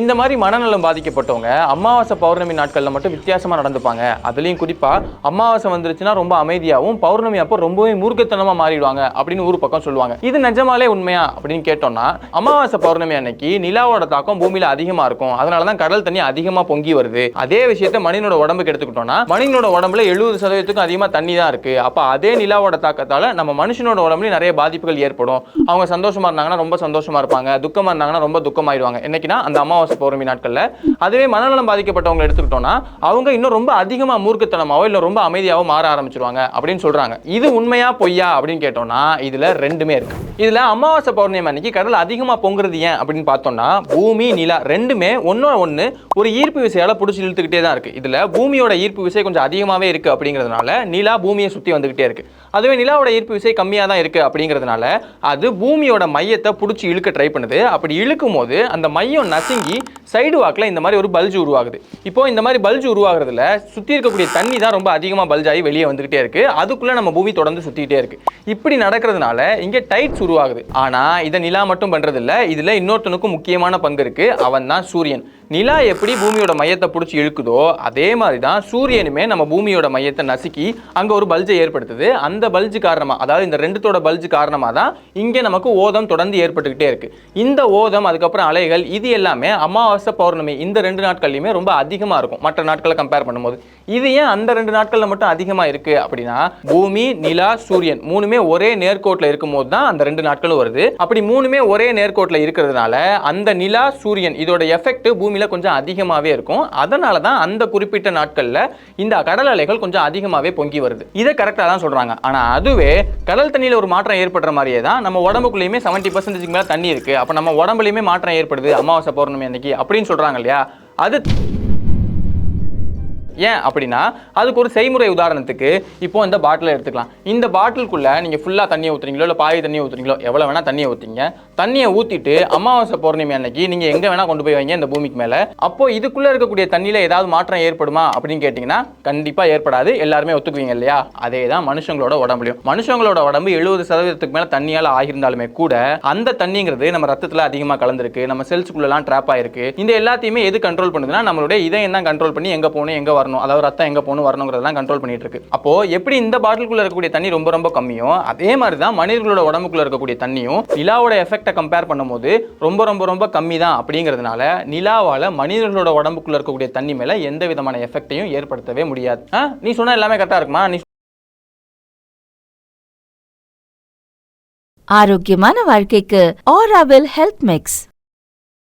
இந்த மாதிரி மனநலம் பாதிக்கப்பட்டவங்க அமாவாசை பௌர்ணமி நாட்களில் மட்டும் வித்தியாசமாக நடந்துப்பாங்க. அதுலேயும் குறிப்பாக அமாவாசை வந்துருச்சுன்னா ரொம்ப அமைதியாகவும், பௌர்ணமி அப்போ ரொம்பவே மூர்க்கத்தனமாக மாறிடுவாங்க அப்படின்னு ஊர் பக்கம் சொல்லுவாங்க. இது நிஜமாலே உண்மையா அப்படின்னு கேட்டோம்னா, அமாவாசை பௌர்ணமி அன்னைக்கு நிலாவோட தாக்கம் பூமியில அதிகமாக இருக்கும். அதனால தான் கடல் தண்ணி அதிகமாக பொங்கி வருது. அதே விஷயத்தை மனிதனோட உடம்புக்கு எடுத்துக்கிட்டோம்னா, மனிதனோட உடம்புல 70% அதிகமாக தண்ணி தான் இருக்கு. அப்போ அதே நிலாவோட தாக்கத்தால் நம்ம மனுஷனோட உடம்புல நிறைய பாதிப்புகள் ஏற்படும். அவங்க சந்தோஷமா இருந்தாங்கன்னா ரொம்ப சந்தோஷமா இருப்பாங்க, துக்கமா இருந்தாங்கன்னா ரொம்ப துக்கமாயிடுவாங்க. என்னைக்குன்னா அந்த அமாவாசை பௌர்ணமி நாட்கள்ல. அதுவே மனநலம் பாதிக்கப்பட்டவங்க எடுத்துக்கிட்டோம்னா, அவங்க இன்னும் ரொம்ப அதிகமா மூர்க்கத்தனமாவோ இல்ல ரொம்ப அமைதியாவோ மாற ஆரம்பிச்சிருவாங்க அப்படின்னு சொல்றாங்க. இது உண்மையா பொய்யா அப்படின்னு கேட்டோம்னா, இதுல ரெண்டுமே இருக்கு. இதுல அமாவாசை பௌர்ணமி அன்னைக்கு கடல் அதிகமா பொங்குறது ஏன் அப்படின்னு பார்த்தோம்னா, பூமி நிலா ரெண்டுமே ஒன்னோட ஒன்னு ஒரு ஈர்ப்பு விசையால புடிச்சு இழுத்துக்கிட்டே தான் இருக்கு. இதுல பூமியோட ஈர்ப்பு விசை கொஞ்சம் அதிகமாவே இருக்கு அப்படிங்கிறதுனால நிலா பூமியை சுத்தி வந்துகிட்டே இருக்கு. அதுவே நிலாவோட ஈர்ப்பு விசை கம்மியா தான் இருக்கு அப்படிங்கிறதுனால அது பூமியோட மையத்தை புடிச்சு இழுக்க ட்ரை பண்ணுது. அப்படி இழுக்கும் போது அந்த மையம் நசுங்கி சைடு வாக்கில் இந்த மாதிரி ஒரு பல்ஜ் உருவாகுது. இப்போ இந்த மாதிரி பல்ஜ் உருவாகிறதுல சுற்றி இருக்கக்கூடிய தண்ணி தான் ரொம்ப அதிகமாக பல்ஜ் ஆகி வெளியே வந்துகிட்டே இருக்கு. அதுக்குள்ளே நம்ம பூமி தொடர்ந்து சுற்றிக்கிட்டே இருக்கு. இப்படி நடக்கிறதுனால இங்கே டைட்ஸ் உருவாகுது. ஆனால் இதை நிலா மட்டும் பண்ணுறதில்ல, இதில் இன்னொருத்தனுக்கும் முக்கியமான பங்கு இருக்கு. அவன் தான் சூரியன். நிலா எப்படி பூமியோட மையத்தை பிடிச்சி இழுக்குதோ அதே மாதிரி தான் சூரியனுமே நம்ம பூமியோட மையத்தை நசுக்கி அங்கே ஒரு பல்ஜை ஏற்படுத்துது. அந்த பல்ஜ் காரணமாக, அதாவது இந்த ரெண்டுத்தோட பல்ஜ் காரணமாக தான் இங்கே நமக்கு ஓதம் தொடர்ந்து ஏற்பட்டுக்கிட்டே இருக்கு. இந்த ஓதம் அதுக்கப்புறம் அலைகள் இது எல்லாமே அமாவாசை பௌர்ணமி இந்த 2 நாட்கள்லையுமே ரொம்ப அதிகமாக இருக்கும் மற்ற நாட்களை கம்பேர் பண்ணும்போது. இது ஏன் அந்த 2 நாட்களில் மட்டும் அதிகமாக இருக்கு அப்படின்னா, பூமி நிலா சூரியன் மூணுமே ஒரே நேர்கோட்டில் இருக்கும்போது தான் அந்த 2 நாட்களும் வருது. அப்படி மூணுமே ஒரே நேர்கோட்டில் இருக்கிறதுனால அந்த நிலா சூரியன் இதோட எஃபெக்ட் பூமியில் கொஞ்சம் அதிகமாகவே இருக்கும். அதனால தான் அந்த குறிப்பிட்ட நாட்களில் இந்த கடல் அலைகள் கொஞ்சம் அதிகமாகவே பொங்கி வருது. இதை கரெக்டாக தான் சொல்கிறாங்க. ஆனால் அதுவே கடல் தண்ணியில் ஒரு மாற்றம் ஏற்படுற மாதிரியே தான் நம்ம உடம்புக்குள்ளேயுமே 70% மேலே தண்ணி இருக்குது. அப்போ நம்ம உடம்புலையுமே மாற்றம் ஏற்படுது அமாவாசை பௌர்ணமி அன்னைக்கு அப்படின்னு சொல்கிறாங்க இல்லையா? அது ஏன் அப்படின்னா, அதுக்கு ஒரு செய்முறை உதாரணத்துக்கு இப்போ இந்த பாட்டிலை எடுத்துக்கலாம். இந்த பாட்டிலுக்குள்ள நீங்க ஃபுல்லா தண்ணியை ஊத்துறீங்களோ இல்லை பாதி தண்ணியை ஊத்துறீங்களோ எவ்வளோ வேணா தண்ணியை ஊற்றிங்க. தண்ணியை ஊற்றிட்டு அமாவாசை பௌர்ணமி அன்னைக்கு நீங்கள் எங்கே வேணா கொண்டு போய் வைங்க இந்த பூமிக்கு மேலே. அப்போ இதுக்குள்ளே இருக்கக்கூடிய தண்ணியில் ஏதாவது மாற்றம் ஏற்படுமா அப்படின்னு கேட்டிங்கன்னா கண்டிப்பாக ஏற்படாது. எல்லாருமே ஒத்துக்குவீங்க இல்லையா? அதே தான் மனுஷங்களோட உடம்புலையும். மனுஷங்களோட உடம்பு 70% மேலே தண்ணியால் ஆகியிருந்தாலுமே கூட அந்த தண்ணிங்கிறது நம்ம ரத்தத்தில் அதிகமாக கலந்துருக்கு, நம்ம செல்ஸுக்குள்ளெல்லாம் ட்ராப் ஆயிருக்கு. இந்த எல்லாத்தையுமே எது கண்ட்ரோல் பண்ணுதுன்னா நம்மளுடைய இதயம் தான் கண்ட்ரோல் பண்ணி எங்கே போகணும் எங்கே வரணும், அதாவது ரத்தம் எங்க போகணும் வரணுங்கிறதெல்லாம் கண்ட்ரோல் பண்ணிட்டு இருக்கு. அப்போ எப்படி இந்த பாட்டிலுக்குள்ள இருக்கக்கூடிய தண்ணி ரொம்ப ரொம்ப கம்மியோ அதே மாதிரி தான் மனிதர்களோட உடம்புக்குள்ள இருக்கக்கூடிய தண்ணியும் நிலாவோட எஃபெக்டை கம்பேர் பண்ணும்போது ரொம்ப ரொம்ப ரொம்ப கம்மி தான். அப்படிங்கிறதுனால நிலாவால மனிதர்களோட உடம்புக்குள்ள இருக்கக்கூடிய தண்ணி மேல எந்த விதமான எஃபெக்டையும் ஏற்படுத்தவே முடியாது. நீ சொன்னா எல்லாமே கரெக்டா இருக்குமா? நீ ஆரோக்கியமான வாழ்க்கைக்கு ஆராவெல் ஹெல்த் மிக்ஸ்.